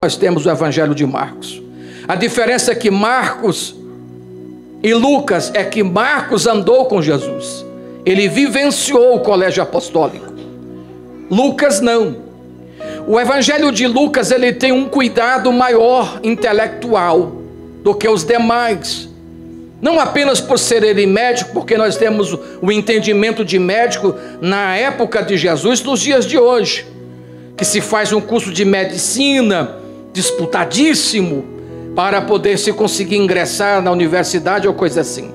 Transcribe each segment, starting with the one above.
nós temos o Evangelho de Marcos. A diferença é que Marcos e Lucas é que Marcos andou com Jesus. Ele vivenciou o colégio apostólico. Lucas não. O Evangelho de Lucas, ele tem um cuidado maior intelectual do que os demais. Não apenas por ser ele médico, porque nós temos o entendimento de médico na época de Jesus, nos dias de hoje, que se faz um curso de medicina disputadíssimo para poder se conseguir ingressar na universidade ou coisa assim.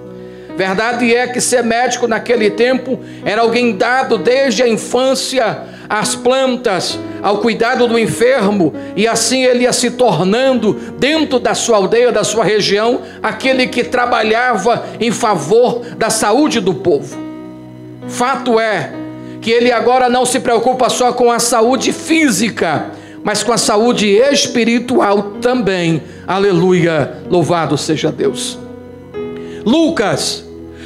Verdade é que ser médico naquele tempo era alguém dado desde a infância às plantas, ao cuidado do enfermo, e assim ele ia se tornando, dentro da sua aldeia, da sua região, aquele que trabalhava em favor da saúde do povo. Fato é que ele agora não se preocupa só com a saúde física, mas com a saúde espiritual também. Aleluia, louvado seja Deus. Lucas,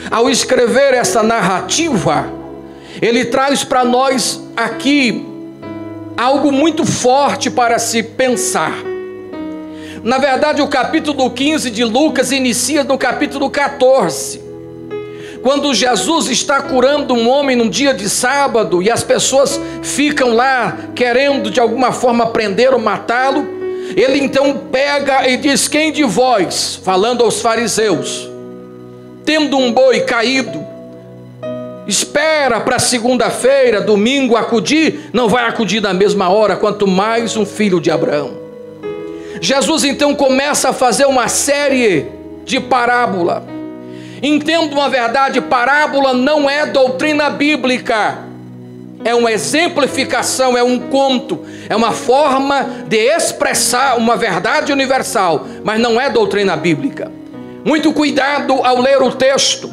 ao escrever essa narrativa, ele traz para nós aqui algo muito forte para se pensar. Na verdade, o capítulo 15 de Lucas inicia no capítulo 14, quando Jesus está curando um homem num dia de sábado, e as pessoas ficam lá querendo de alguma forma prender ou matá-lo. Ele então pega e diz: quem de vós, falando aos fariseus, tendo um boi caído, espera para segunda-feira, domingo acudir? Não vai acudir na mesma hora, quanto mais um filho de Abraão. Jesus então começa a fazer uma série de parábola. Entenda uma verdade: parábola não é doutrina bíblica, é uma exemplificação, é um conto, é uma forma de expressar uma verdade universal, mas não é doutrina bíblica. Muito cuidado ao ler o texto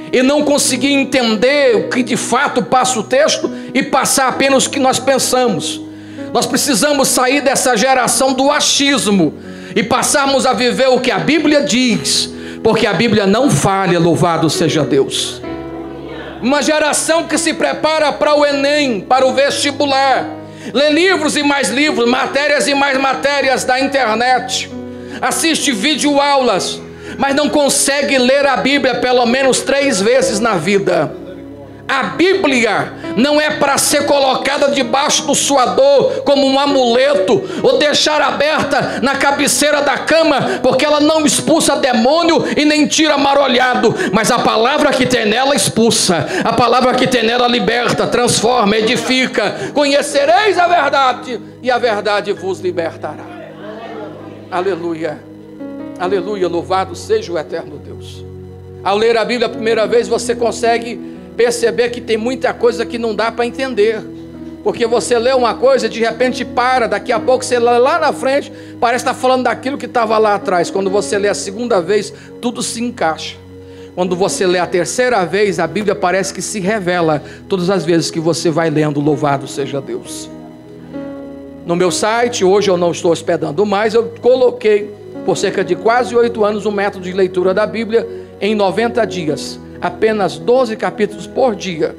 e não conseguir entender o que de fato passa o texto e passar apenas o que nós pensamos. Nós precisamos sair dessa geração do achismo e passarmos a viver o que a Bíblia diz, porque a Bíblia não falha, louvado seja Deus. Uma geração que se prepara para o Enem, para o vestibular, lê livros e mais livros, matérias e mais matérias da internet, assiste videoaulas, mas não consegue ler a Bíblia pelo menos 3 vezes na vida. A Bíblia não é para ser colocada debaixo do suador como um amuleto, ou deixar aberta na cabeceira da cama, porque ela não expulsa demônio e nem tira marolhado, mas a palavra que tem nela expulsa, a palavra que tem nela liberta, transforma, edifica. Conhecereis a verdade e a verdade vos libertará. Aleluia, aleluia, louvado seja o eterno Deus. Ao ler a Bíblia a primeira vez, você consegue perceber que tem muita coisa que não dá para entender, porque você lê uma coisa e de repente para, daqui a pouco você lê lá na frente, parece estar falando daquilo que estava lá atrás. Quando você lê a segunda vez, tudo se encaixa. Quando você lê a terceira vez, a Bíblia parece que se revela todas as vezes que você vai lendo, louvado seja Deus. No meu site, hoje eu não estou hospedando mais, eu coloquei por cerca de quase 8 anos um método de leitura da Bíblia em 90 dias. Apenas 12 capítulos por dia,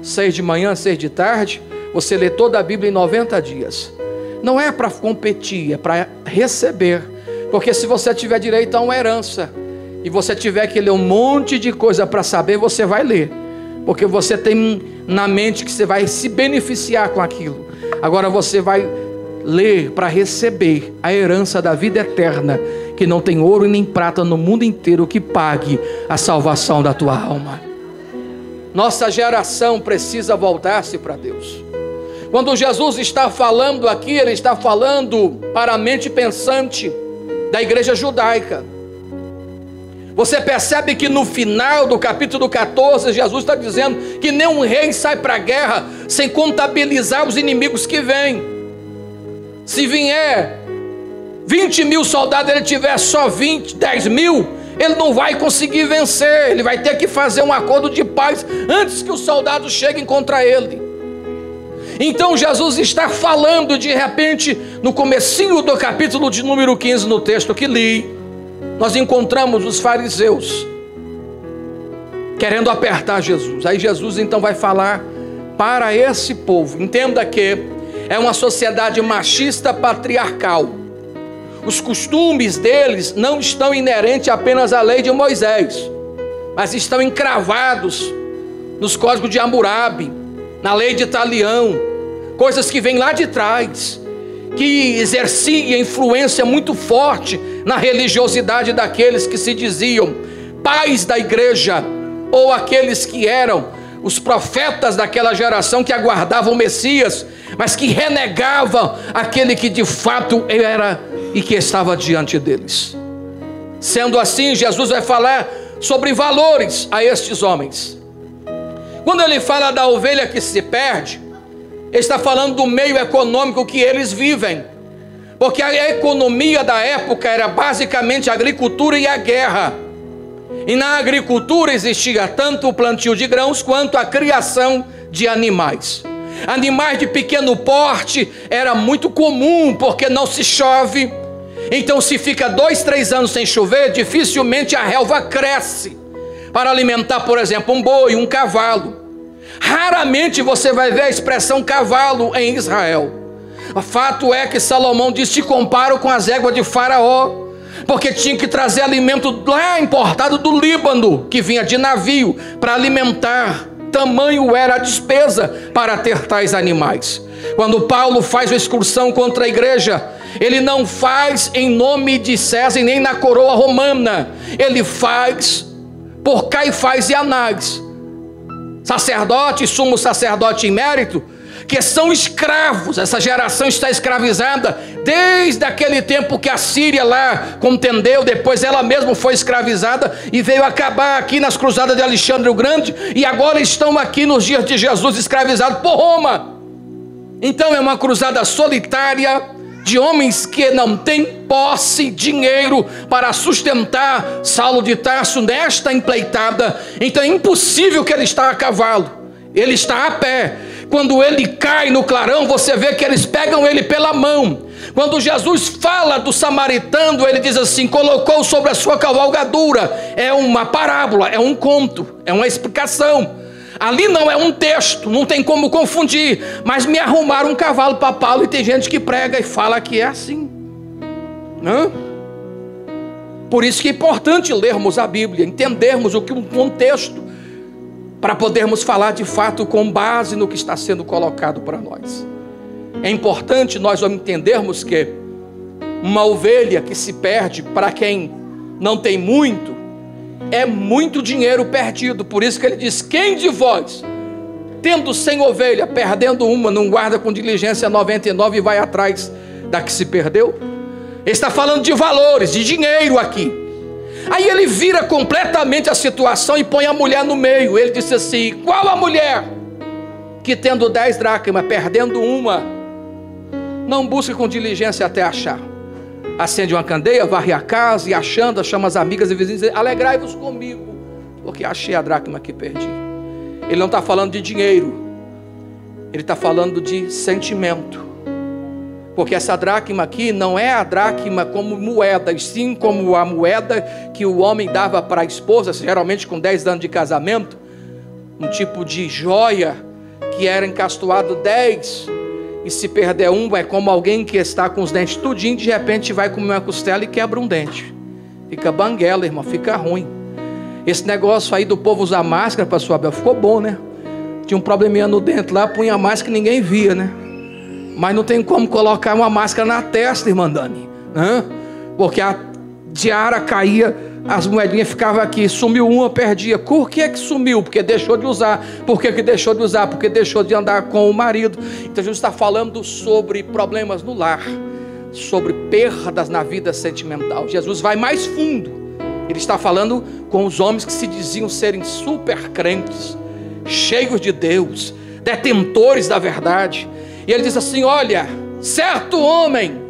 6 de manhã, 6 de tarde. Você lê toda a Bíblia em 90 dias. Não é para competir, é para receber. Porque se você tiver direito a uma herança e você tiver que ler um monte de coisa para saber, você vai ler, porque você tem na mente que você vai se beneficiar com aquilo. Agora você vai ler para receber a herança da vida eterna, que não tem ouro e nem prata no mundo inteiro que pague a salvação da tua alma. Nossa geração precisa voltar-se para Deus. Quando Jesus está falando aqui, ele está falando para a mente pensante da igreja judaica. Você percebe que no final do capítulo 14, Jesus está dizendo que nenhum rei sai para a guerra sem contabilizar os inimigos que vêm. Se vier 20 mil soldados, ele tiver só 10 mil, ele não vai conseguir vencer. Ele vai ter que fazer um acordo de paz antes que os soldados cheguem contra ele. Então Jesus está falando, de repente, no comecinho do capítulo de número 15, no texto que li, nós encontramos os fariseus querendo apertar Jesus. Aí Jesus então vai falar para esse povo. Entenda que É uma sociedade machista patriarcal. Os costumes deles não estão inerentes apenas à lei de Moisés, mas estão encravados nos códigos de Hammurabi, na lei de Italião, coisas que vêm lá de trás, que exercia influência muito forte na religiosidade daqueles que se diziam pais da igreja, ou aqueles que eram os profetas daquela geração que aguardavam o Messias, mas que renegavam aquele que de fato era e que estava diante deles. Sendo assim, Jesus vai falar sobre valores a estes homens. Quando ele fala da ovelha que se perde, ele está falando do meio econômico que eles vivem, porque a economia da época era basicamente a agricultura e a guerra. E na agricultura existia tanto o plantio de grãos quanto a criação de animais. Animais de pequeno porte era muito comum, porque não se chove. Então, se fica 2, 3 anos sem chover, dificilmente a relva cresce para alimentar, por exemplo, um boi, um cavalo. Raramente você vai ver a expressão cavalo em Israel. O fato é que Salomão diz: te comparo com as éguas de Faraó, porque tinha que trazer alimento lá importado do Líbano, que vinha de navio, para alimentar. Tamanho era a despesa para ter tais animais. Quando Paulo faz uma excursão contra a igreja, ele não faz em nome de César e nem na coroa romana, ele faz por Caifás e Anás, sacerdote, sumo sacerdote em mérito, que são escravos. Essa geração está escravizada desde aquele tempo que a Síria lá contendeu, depois ela mesma foi escravizada e veio acabar aqui nas cruzadas de Alexandre o Grande, e agora estão aqui nos dias de Jesus escravizados por Roma. Então é uma cruzada solitária de homens que não têm posse, dinheiro para sustentar Saulo de Tarso nesta empleitada. Então é impossível que ele está a cavalo, ele está a pé. Quando ele cai no clarão, você vê que eles pegam ele pela mão. Quando Jesus fala do samaritano, ele diz assim: colocou sobre a sua cavalgadura. É uma parábola, é um conto, é uma explicação. Ali não é um texto, não tem como confundir. Mas me arrumaram um cavalo para Paulo, e tem gente que prega e fala que é assim. Não? Por isso que é importante lermos a Bíblia, entendermos o que um contexto, para podermos falar de fato com base no que está sendo colocado para nós. É importante nós entendermos que uma ovelha que se perde, para quem não tem muito, é muito dinheiro perdido. Por isso que ele diz: quem de vós, tendo 100 ovelhas, perdendo uma, não guarda com diligência 99 e vai atrás da que se perdeu? Ele está falando de valores, de dinheiro aqui. Aí ele vira completamente a situação e põe a mulher no meio. Ele disse assim: qual a mulher que, tendo 10 dracmas, perdendo uma, não busca com diligência até achar? Acende uma candeia, varre a casa, e achando, chama as amigas e vizinhos e diz: alegrai-vos comigo, porque achei a dracma que perdi. Ele não está falando de dinheiro, ele está falando de sentimento. Porque essa dracma aqui não é a dracma como moeda, e sim como a moeda que o homem dava para a esposa, geralmente com 10 anos de casamento, um tipo de joia que era encastoado 10, e se perder um, é como alguém que está com os dentes tudinho, de repente vai comer uma costela e quebra um dente. Fica banguela, irmão, fica ruim. Esse negócio aí do povo usar máscara, pastor Abel, ficou bom, né? Tinha um probleminha no dente lá, punha a máscara que ninguém via, né? Mas não tem como colocar uma máscara na testa, irmã Dani, né? Porque a tiara caía, as moedinhas ficavam aqui, sumiu uma, perdia. Por que sumiu? Porque deixou de usar. Por que deixou de usar? Porque deixou de andar com o marido. Então Jesus está falando sobre problemas no lar, sobre perdas na vida sentimental. Jesus vai mais fundo. Ele está falando com os homens que se diziam serem super crentes, cheios de Deus, detentores da verdade. E ele diz assim: olha, certo homem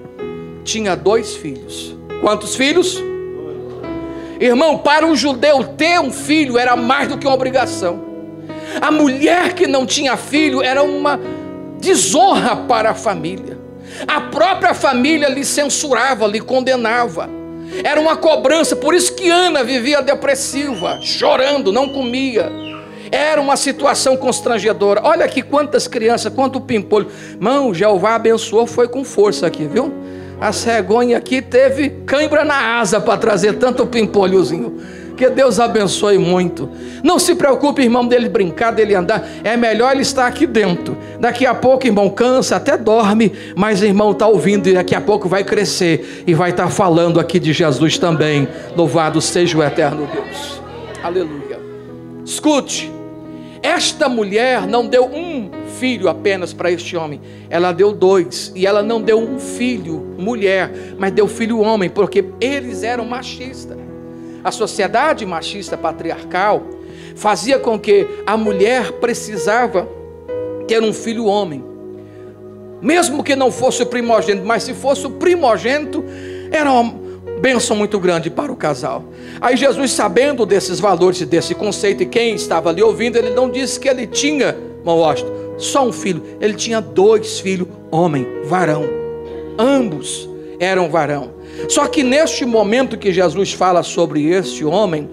tinha 2 filhos. Quantos filhos? Irmão, para um judeu ter um filho era mais do que uma obrigação. A mulher que não tinha filho era uma desonra para a família. A própria família lhe censurava, lhe condenava. Era uma cobrança. Por isso que Ana vivia depressiva, chorando, não comia. Era uma situação constrangedora. Olha aqui quantas crianças, quanto pimpolho. Irmão, Jeová abençoou, foi com força aqui, viu? A cegonha aqui teve cãibra na asa para trazer tanto pimpolhozinho. Que Deus abençoe muito. Não se preocupe, irmão, dele brincar, dele andar. É melhor ele estar aqui dentro. Daqui a pouco, irmão, cansa, até dorme. Mas, irmão, está ouvindo e daqui a pouco vai crescer. E vai estar falando aqui de Jesus também. Louvado seja o eterno Deus. Aleluia. Escute. Esta mulher não deu um filho apenas para este homem. Ela deu 2. E ela não deu um filho mulher, mas deu filho homem. Porque eles eram machistas. A sociedade machista patriarcal fazia com que a mulher precisava ter um filho homem. Mesmo que não fosse o primogênito, mas se fosse o primogênito, era uma bênção muito grande para o casal. Aí Jesus, sabendo desses valores e desse conceito, e quem estava ali ouvindo, ele não disse que ele tinha, irmão Washington, só um filho. Ele tinha 2 filhos, homem, varão. Ambos eram varão. Só que neste momento que Jesus fala sobre este homem,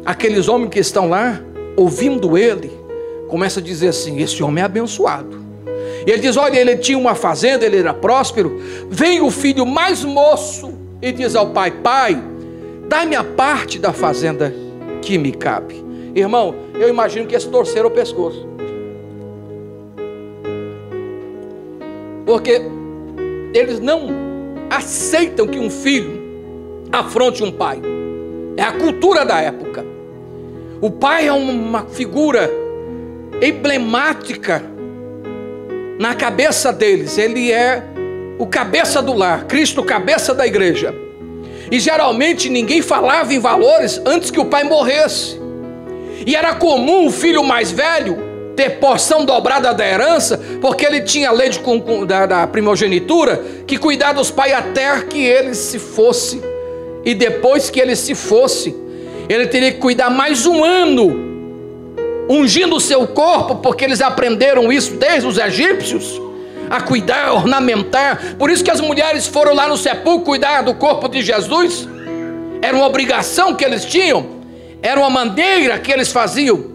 aqueles homens que estão lá, ouvindo ele, começa a dizer assim: esse homem é abençoado. E ele diz: olha, ele tinha uma fazenda, ele era próspero. Vem o filho mais moço e diz ao pai: pai, dá-me a parte da fazenda que me cabe. Irmão, eu imagino que eles torceram o pescoço, porque eles não aceitam que um filho afronte um pai. É a cultura da época. O pai é uma figura emblemática na cabeça deles. Ele é o cabeça do lar, Cristo, cabeça da igreja. E geralmente ninguém falava em valores antes que o pai morresse. E era comum o filho mais velho ter porção dobrada da herança, porque ele tinha a lei da primogenitura, que cuidar dos pais até que ele se fosse. E depois que ele se fosse, ele teria que cuidar mais um ano, ungindo o seu corpo, porque eles aprenderam isso desde os egípcios, a cuidar, ornamentar. Por isso que as mulheres foram lá no sepulcro cuidar do corpo de Jesus. Era uma obrigação que eles tinham, era uma maneira que eles faziam.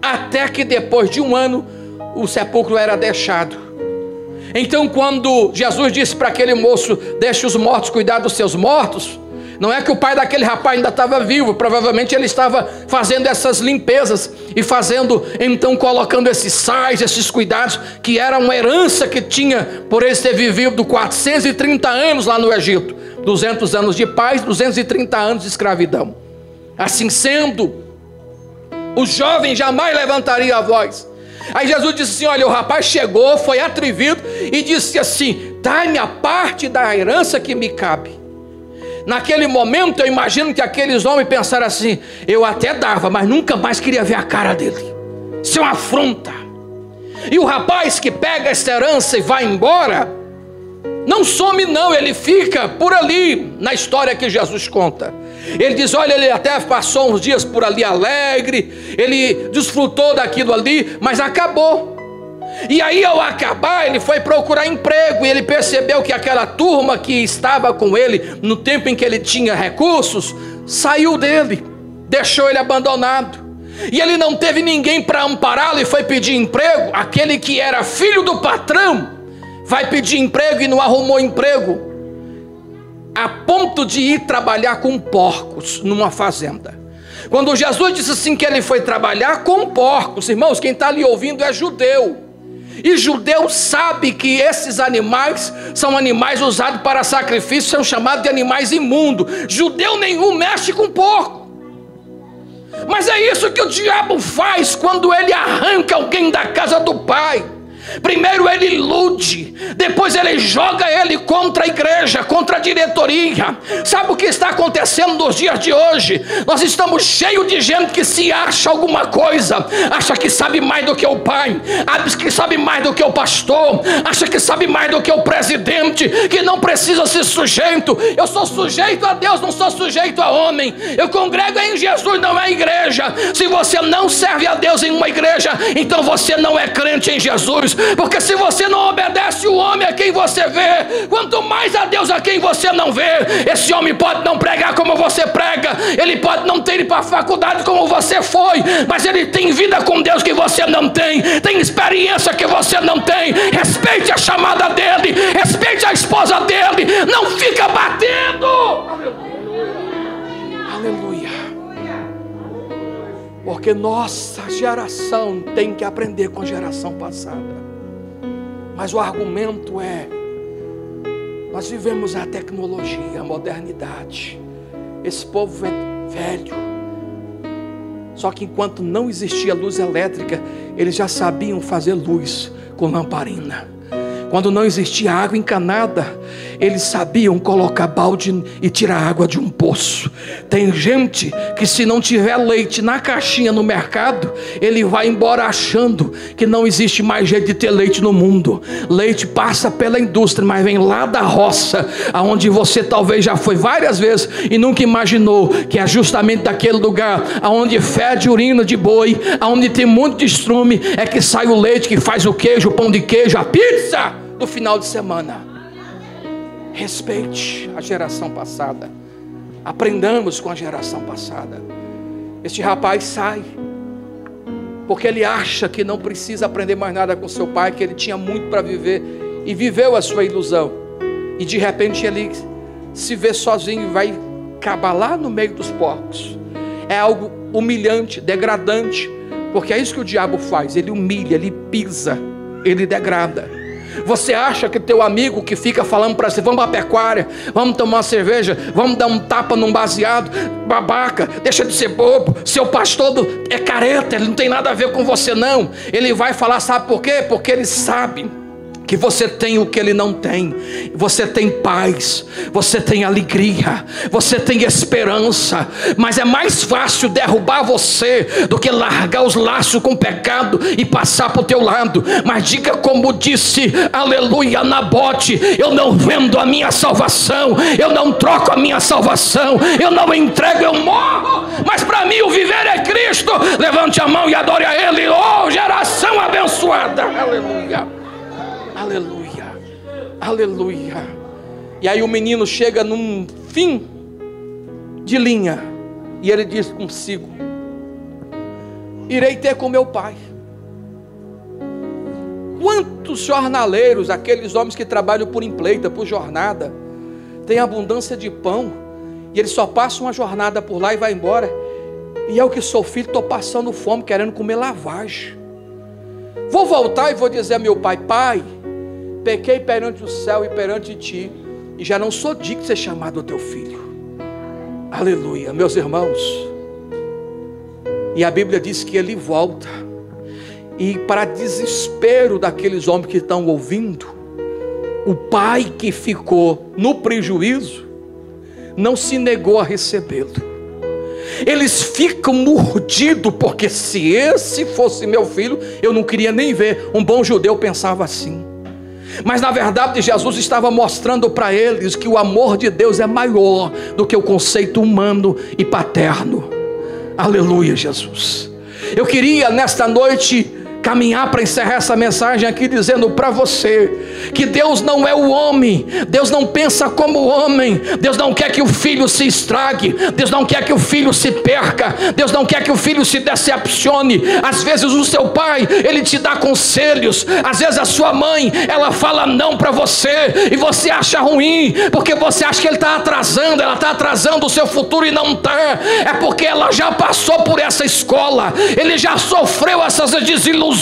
Até que depois de um ano, o sepulcro era deixado. Então quando Jesus disse para aquele moço: deixe os mortos cuidar dos seus mortos, não é que o pai daquele rapaz ainda estava vivo. Provavelmente ele estava fazendo essas limpezas e fazendo, então colocando esses sais, esses cuidados, que era uma herança que tinha por eles ter vivido 430 anos lá no Egito. 200 anos de paz, 230 anos de escravidão. Assim sendo, o jovem jamais levantaria a voz. Aí Jesus disse assim: olha, o rapaz chegou, foi atrevido e disse assim: dá-me a parte da herança que me cabe. Naquele momento eu imagino que aqueles homens pensaram assim: eu até dava, mas nunca mais queria ver a cara dele. Isso é uma afronta. E o rapaz que pega essa herança e vai embora, não some não, ele fica por ali, na história que Jesus conta. Ele diz: olha, ele até passou uns dias por ali alegre, ele desfrutou daquilo ali, mas acabou. E aí ao acabar, ele foi procurar emprego, e ele percebeu que aquela turma que estava com ele, no tempo em que ele tinha recursos, saiu dele, deixou ele abandonado. E ele não teve ninguém para ampará-lo e foi pedir emprego. Aquele que era filho do patrão vai pedir emprego e não arrumou emprego, a ponto de ir trabalhar com porcos numa fazenda. Quando Jesus disse assim que ele foi trabalhar com porcos, irmãos, quem está ali ouvindo é judeu. E judeu sabe que esses animais são animais usados para sacrifício, são chamados de animais imundos. Judeu nenhum mexe com porco. Mas é isso que o diabo faz quando ele arranca alguém da casa do pai. Primeiro ele ilude, depois ele joga ele contra a igreja, contra a diretoria. Sabe o que está acontecendo nos dias de hoje? Nós estamos cheios de gente que se acha alguma coisa, acha que sabe mais do que o pai, acha que sabe mais do que o pastor, acha que sabe mais do que o presidente, que não precisa ser sujeito. Eu sou sujeito a Deus, não sou sujeito a homem. Eu congrego em Jesus, não é igreja. Se você não serve a Deus em uma igreja, então você não é crente em Jesus. Porque se você não obedece o homem a quem você vê, quanto mais a Deus a quem você não vê. Esse homem pode não pregar como você prega, ele pode não ter ido para a faculdade como você foi, mas ele tem vida com Deus que você não tem experiência que você não tem. Respeite a chamada dele, respeite a esposa dele, não fica batendo. Aleluia. Porque nossa geração tem que aprender com a geração passada. Mas o argumento é: nós vivemos a tecnologia, a modernidade. Esse povo é velho. Só que enquanto não existia luz elétrica, eles já sabiam fazer luz com lamparina. Quando não existia água encanada, eles sabiam colocar balde e tirar água de um poço. Tem gente que, se não tiver leite na caixinha no mercado, ele vai embora achando que não existe mais jeito de ter leite no mundo. Leite passa pela indústria, mas vem lá da roça, aonde você talvez já foi várias vezes e nunca imaginou que é justamente daquele lugar aonde fede urina de boi, aonde tem muito de estrume, é que sai o leite que faz o queijo, o pão de queijo, a pizza do final de semana. Respeite a geração passada. Aprendamos com a geração passada. Este rapaz sai porque ele acha que não precisa aprender mais nada com seu pai, que ele tinha muito para viver, e viveu a sua ilusão. E de repente ele se vê sozinho e vai acabar lá no meio dos porcos. É algo humilhante, degradante, porque é isso que o diabo faz. Ele humilha, ele pisa, ele degrada. Você acha que teu amigo que fica falando para você: vamos para a pecuária, vamos tomar uma cerveja, vamos dar um tapa num baseado, babaca, deixa de ser bobo, seu pastor é careta, ele não tem nada a ver com você não. Ele vai falar, sabe por quê? Porque ele sabe que você tem o que ele não tem. Você tem paz, você tem alegria, você tem esperança. Mas é mais fácil derrubar você do que largar os laços com o pecado e passar para o teu lado. Mas diga como disse, aleluia, Nabote: eu não vendo a minha salvação, eu não troco a minha salvação, eu não entrego, eu morro, mas para mim o viver é Cristo. Levante a mão e adore a Ele, oh geração abençoada, aleluia. Aleluia, aleluia. E aí o menino chega num fim de linha e ele diz consigo: irei ter com meu pai. Quantos jornaleiros, aqueles homens que trabalham por empleita, por jornada, têm abundância de pão e eles só passam uma jornada por lá e vai embora. E eu que sou filho, estou passando fome, querendo comer lavagem. Vou voltar e vou dizer a meu pai: pai, pequei perante o céu e perante ti, e já não sou digno de ser chamado teu filho. Aleluia, meus irmãos. E a Bíblia diz que ele volta, e para desespero daqueles homens que estão ouvindo, o pai que ficou no prejuízo não se negou a recebê-lo. Eles ficam mordidos, porque se esse fosse meu filho, eu não queria nem ver. Um bom judeu pensava assim. Mas na verdade Jesus estava mostrando para eles que o amor de Deus é maior do que o conceito humano e paterno. Aleluia, Jesus. Eu queria nesta noite caminhar para encerrar essa mensagem aqui dizendo para você que Deus não é o homem, Deus não pensa como o homem. Deus não quer que o filho se estrague, Deus não quer que o filho se perca, Deus não quer que o filho se decepcione. Às vezes o seu pai, ele te dá conselhos, às vezes a sua mãe, ela fala não para você, e você acha ruim, porque você acha que ele está atrasando, ela está atrasando o seu futuro, e não está. É porque ela já passou por essa escola, ele já sofreu essas desilusões,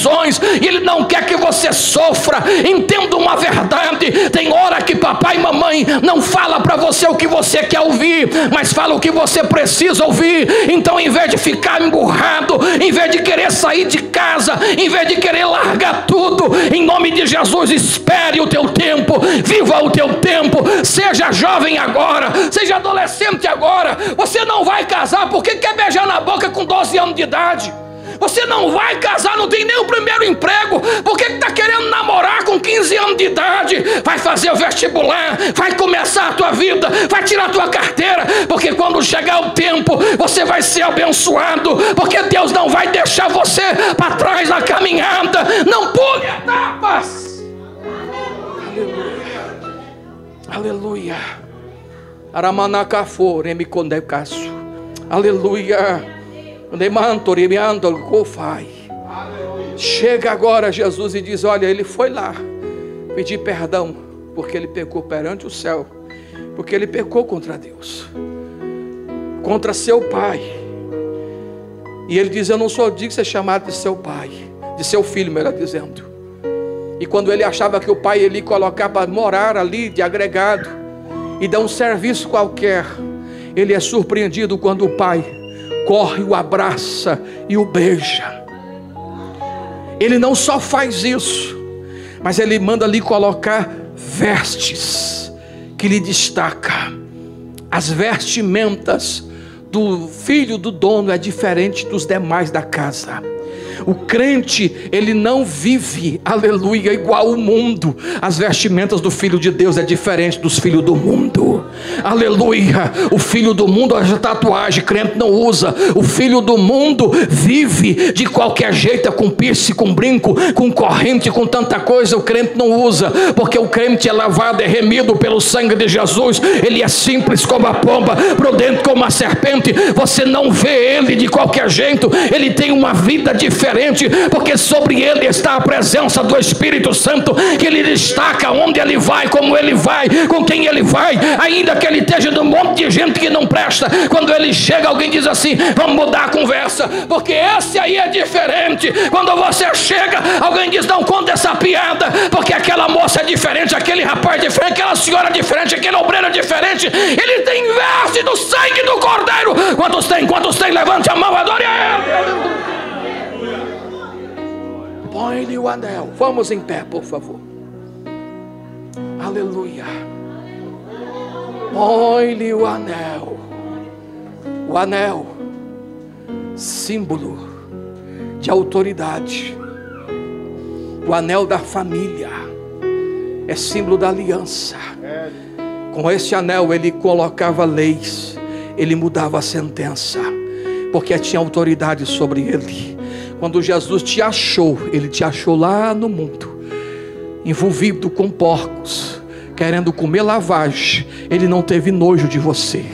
e ele não quer que você sofra. Entenda uma verdade: tem hora que papai e mamãe não fala para você o que você quer ouvir, mas fala o que você precisa ouvir. Então, em vez de ficar emburrado, em vez de querer sair de casa, em vez de querer largar tudo, em nome de Jesus, espere o teu tempo, viva o teu tempo. Seja jovem agora, seja adolescente agora. Você não vai casar porque quer beijar na boca com 12 anos de idade. Você não vai casar, não tem nem o primeiro emprego, porque está querendo namorar com 15 anos de idade. Vai fazer o vestibular, vai começar a tua vida, vai tirar a tua carteira, porque quando chegar o tempo, você vai ser abençoado, porque Deus não vai deixar você para trás na caminhada. Não pule etapas. Aleluia. Aramanacafo, remicondecaço. Aleluia. Demanto, remiando, cofai. Chega agora Jesus e diz: olha, ele foi lá pedir perdão, porque ele pecou perante o céu, porque ele pecou contra Deus, contra seu pai. E ele diz: eu não sou digno de ser chamado de seu pai, de seu filho, melhor dizendo. E quando ele achava que o pai ele ia colocar para morar ali de agregado e dar um serviço qualquer, ele é surpreendido quando o pai corre, o abraça e o beija. Ele não só faz isso, mas ele manda lhe colocar vestes que lhe destaca. As vestimentas do filho do dono é diferente dos demais da casa. O crente, ele não vive, aleluia, igual o mundo. As vestimentas do filho de Deus é diferente dos filhos do mundo. Aleluia. O filho do mundo usa tatuagem, crente não usa. O filho do mundo vive de qualquer jeito, com piercing, com brinco, com corrente, com tanta coisa. O crente não usa, porque o crente é lavado, é remido pelo sangue de Jesus. Ele é simples como a pomba, prudente como a serpente. Você não vê ele de qualquer jeito. Ele tem uma vida diferente, porque sobre ele está a presença do Espírito Santo, que ele destaca onde ele vai, como ele vai, com quem ele vai, ainda que ele esteja num monte de gente que não presta. Quando ele chega, alguém diz assim: vamos mudar a conversa, porque esse aí é diferente. Quando você chega, alguém diz: não conta essa piada, porque aquela moça é diferente, aquele rapaz é diferente, aquela senhora é diferente, aquele obreiro é diferente. Ele tem veste do sangue do Cordeiro. Quantos tem? Quantos tem? Levante a mão, adore a ele. Põe-lhe o anel. Vamos em pé, por favor. Aleluia. Põe-lhe o anel. O anel, símbolo de autoridade. O anel da família é símbolo da aliança. Com esse anel ele colocava leis, ele mudava a sentença, porque tinha autoridade sobre ele. Quando Jesus te achou, ele te achou lá no mundo, envolvido com porcos, querendo comer lavagem. Ele não teve nojo de você,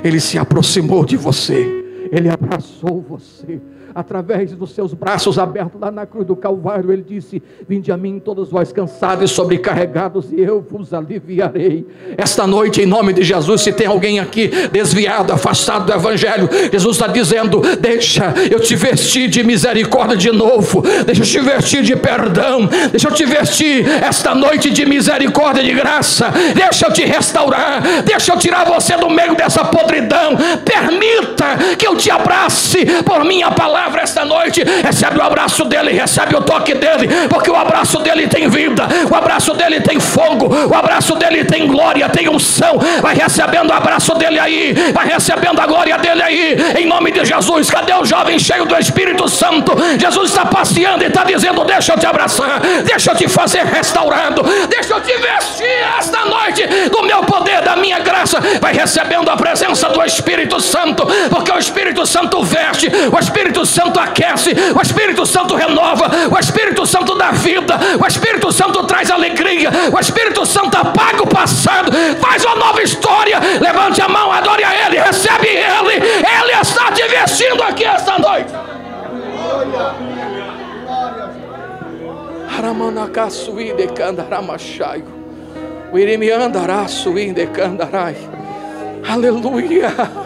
ele se aproximou de você, ele abraçou você. Através dos seus braços abertos lá na cruz do Calvário, ele disse: vinde a mim todos vós cansados e sobrecarregados, e eu vos aliviarei. Esta noite, em nome de Jesus, se tem alguém aqui desviado, afastado do Evangelho, Jesus está dizendo: deixa eu te vestir de misericórdia de novo, deixa eu te vestir de perdão, deixa eu te vestir esta noite de misericórdia, de graça, deixa eu te restaurar, deixa eu tirar você do meio dessa podridão. Permita que eu te abrace por minha palavra esta noite. Recebe o abraço dele, recebe o toque dele, porque o abraço dele tem vida, o abraço dele tem fogo, o abraço dele tem glória, tem unção. Vai recebendo o abraço dele aí, vai recebendo a glória dele aí, em nome de Jesus. Cadê o jovem cheio do Espírito Santo? Jesus está passeando e está dizendo: deixa eu te abraçar, deixa eu te fazer restaurado, deixa eu te vestir esta noite do meu poder, da minha graça. Vai recebendo a presença do Espírito Santo, porque o Espírito Santo veste, o Espírito Santo aquece, o Espírito Santo renova, o Espírito Santo dá vida, o Espírito Santo traz alegria, o Espírito Santo apaga o passado, faz uma nova história. Levante a mão, adore a ele, recebe ele. Ele está te vestindo aqui esta noite. Aleluia.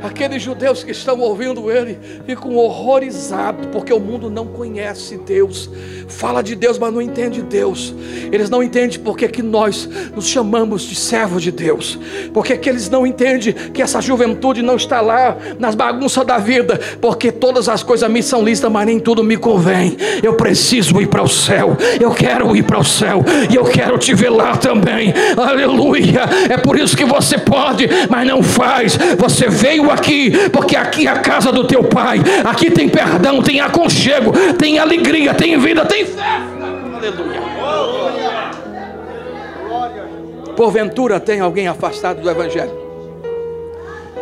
Aqueles judeus que estão ouvindo ele ficam horrorizados, porque o mundo não conhece Deus. Fala de Deus, mas não entende Deus. Eles não entendem porque que nós nos chamamos de servos de Deus, porque que eles não entendem que essa juventude não está lá nas bagunças da vida, porque todas as coisas me são lícitas, mas nem tudo me convém. Eu preciso ir para o céu, eu quero ir para o céu, e eu quero te ver lá também. Aleluia. É por isso que você pode, mas não faz. Você veio aqui, porque aqui é a casa do teu pai. Aqui tem perdão, tem aconchego, tem alegria, tem vida, tem festa. Aleluia. Porventura tem alguém afastado do Evangelho,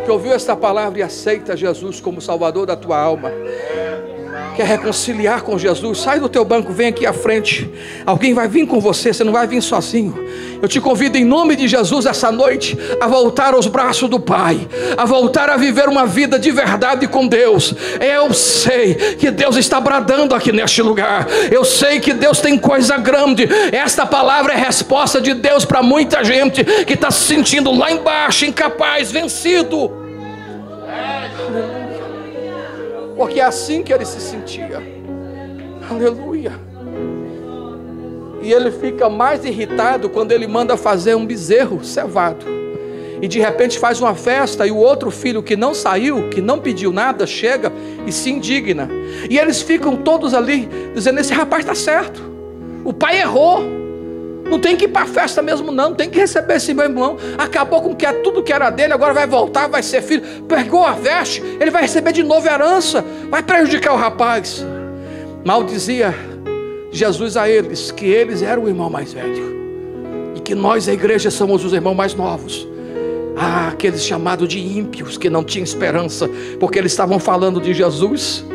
que ouviu esta palavra e aceita Jesus como Salvador da tua alma, quer reconciliar com Jesus, sai do teu banco, vem aqui à frente. Alguém vai vir com você, você não vai vir sozinho. Eu te convido em nome de Jesus essa noite a voltar aos braços do Pai, a voltar a viver uma vida de verdade com Deus. Eu sei que Deus está bradando aqui neste lugar. Eu sei que Deus tem coisa grande. Esta palavra é resposta de Deus para muita gente que está se sentindo lá embaixo, incapaz, vencido. Porque é assim que ele se sentia. Aleluia. E ele fica mais irritado quando ele manda fazer um bezerro cevado. E de repente faz uma festa, e o outro filho que não saiu, que não pediu nada, chega e se indigna. E eles ficam todos ali dizendo: esse rapaz está certo, o pai errou, não tem que ir para a festa mesmo não, tem que receber esse meu irmão. Acabou com tudo que era dele, agora vai voltar, vai ser filho. Pegou a veste, ele vai receber de novo herança, vai prejudicar o rapaz. Maldizia Jesus a eles, que eles eram o irmão mais velho, e que nós, a igreja, somos os irmãos mais novos. Aqueles chamados de ímpios, que não tinham esperança, porque eles estavam falando de Jesus,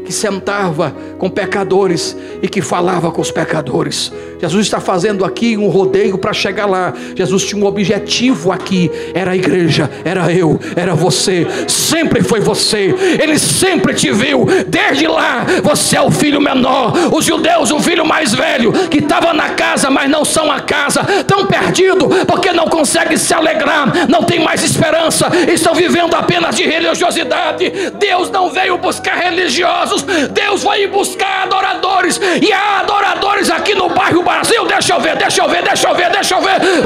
que sentava com pecadores e que falava com os pecadores. Jesus está fazendo aqui um rodeio para chegar lá. Jesus tinha um objetivo aqui, era a igreja, era eu, era você, sempre foi você. Ele sempre te viu, desde lá. Você é o filho menor, os judeus o filho mais velho, que estava na casa, mas não são a casa, tão perdido, porque não consegue se alegrar, não tem mais esperança, estão vivendo apenas de religiosidade. Deus não veio buscar religiosos, Deus vai buscar adoradores, e há adoradores aqui no bairro Brasil. Deixa eu ver.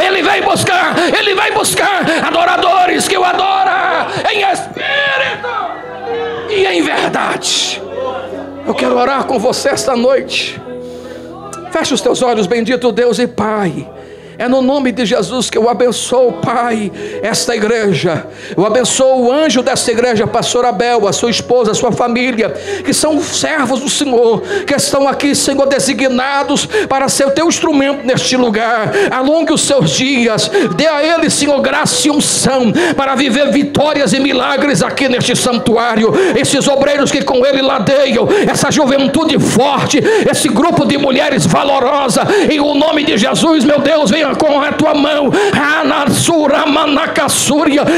Ele vem buscar adoradores que o adoram em espírito e em verdade. Eu quero orar com você esta noite. Feche os teus olhos, bendito Deus e Pai. É no nome de Jesus que eu abençoo, Pai, esta igreja. Eu abençoo o anjo desta igreja, pastor Abel, a sua esposa, a sua família, que são servos do Senhor, que estão aqui, Senhor, designados para ser o teu instrumento neste lugar. Alongue os seus dias, dê a eles, Senhor, graça e unção para viver vitórias e milagres aqui neste santuário. Esses obreiros que com ele ladeiam, essa juventude forte, esse grupo de mulheres valorosa, em o nome de Jesus, meu Deus, venha com a tua mão,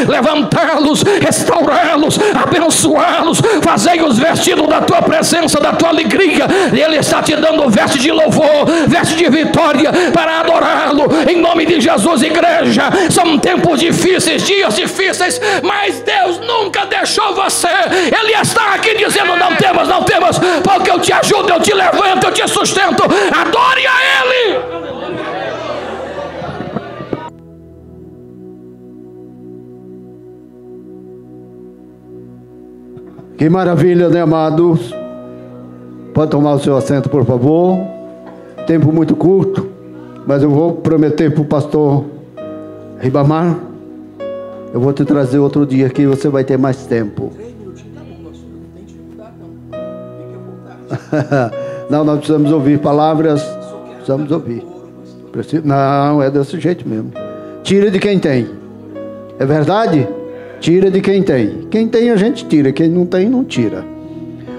levantá-los, restaurá-los, abençoá-los, fazei-os vestidos da tua presença, da tua alegria. Ele está te dando veste de louvor, veste de vitória para adorá-lo, em nome de Jesus. Igreja, são tempos difíceis, dias difíceis, mas Deus nunca deixou você. Ele está aqui dizendo: não temas, porque eu te ajudo, eu te levanto, eu te sustento. Adore a Ele. Que maravilha, né, amados? Pode tomar o seu assento, por favor. Tempo muito curto, mas eu vou prometer para o pastor Ribamar, eu vou te trazer outro dia que você vai ter mais tempo. 3 minutinhos tá bom, pastor. Não tem dificuldade não. Fique à vontade. Não, nós precisamos ouvir palavras. Precisamos ouvir. Não, é desse jeito mesmo. Tira de quem tem. É verdade? Tira de quem tem. Quem tem a gente tira, quem não tem, não tira.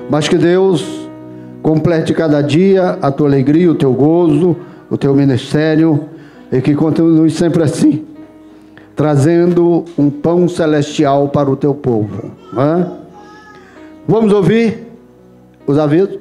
Mas que Deus complete cada dia a tua alegria, o teu gozo, o teu ministério, e que continue sempre assim, trazendo um pão celestial para o teu povo. Vamos ouvir os avisos?